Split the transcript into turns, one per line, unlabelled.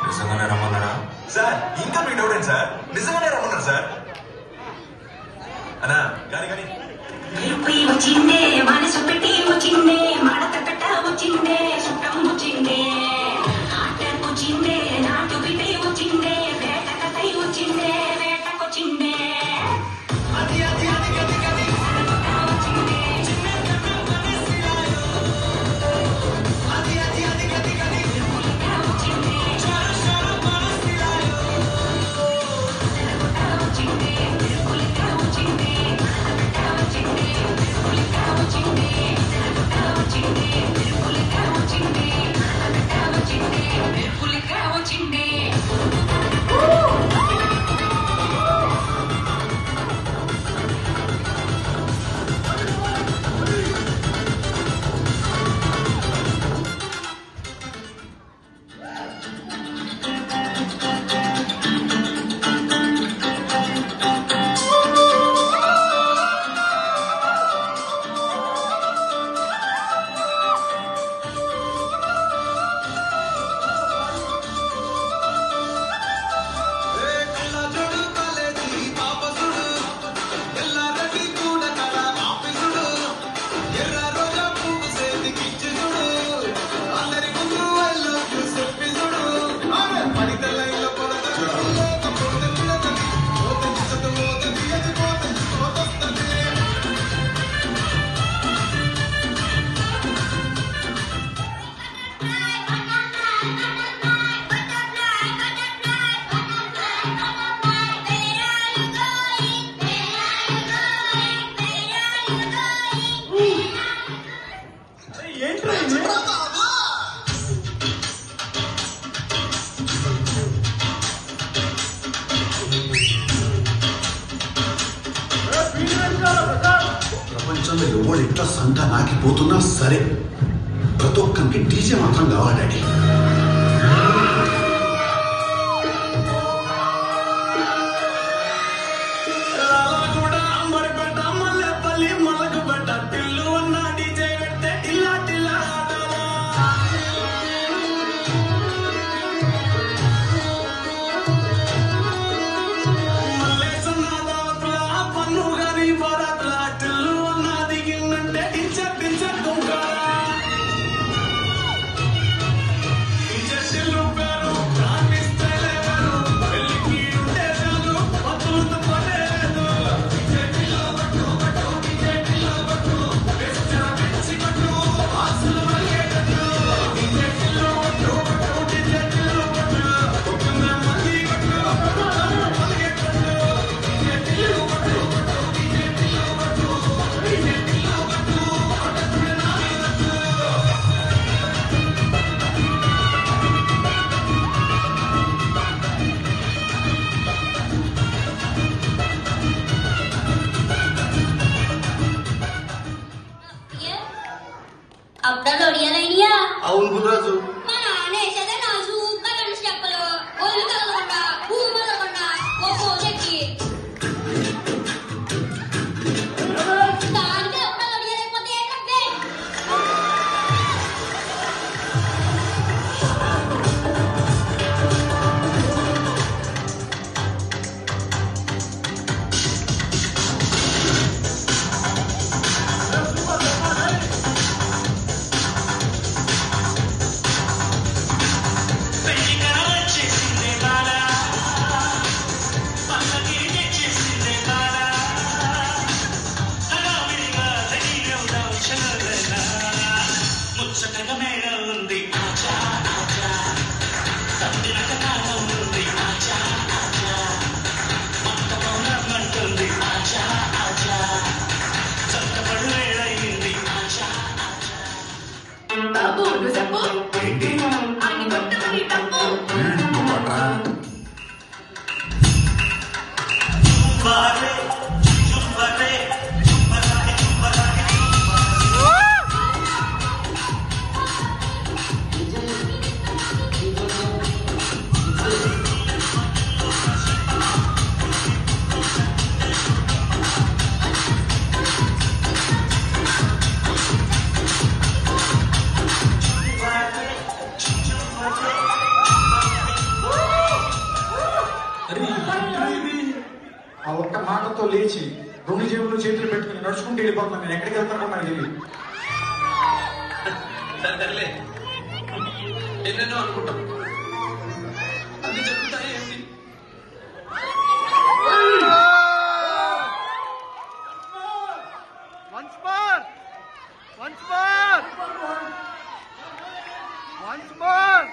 నిజంగానే రమ్మన్నారా
సార్? ఇంకా మీ డౌట్ ఏంటి సార్? నిజంగానే రమ్మన్నారు సార్. అన్నా కానీ కానీ
వచ్చిందే మనసు పెట్టి వచ్చిందే మడత పెట్ట వచ్చిందే సుఖం వచ్చిందే ఆట వచ్చిందే నాటు బిడ్డ వచ్చిందే వేట కథై వచ్చిందే వేటకొచ్చిందే అది అది అది గది గది వచ్చిందే అది అది అది గది గది వచ్చిందే
ప్రపంచంలో ఎవరు ఎంత సంట నాకిపోతున్నా సరే ప్రతి ఒక్కరికి డీజే మాత్రం కావాలి డాడీ.
आपल्याला ओडिया नाही या
అవును గుర్రాజు.
మన నేషదే నాజు కటన్ స్టెప్పులు ఒళ్ళు కలగొండ భూమి కలగొండ ఓపో చెక్కి దానికి आपल्याला ओडिया లేకపోతే ఏంటంటే
బాబు నువ్వు చెప్పు
ఏంటి
అన్ని కొట్టమని తప్పు
తడబాటుతో లేచి 2 జేబులు చేతులు పెట్టుకుని నడుచుకుంటూ వెళ్ళిపోతున్నాను. నేను ఎక్కడికి వెళ్తానో నాకు తెలియదు.
సరే తరలే, ఎన్నెన్నో అనుకుంటాం, అన్ని జరుగుతాయి ఏంటి?
Once more! Once more! Once more!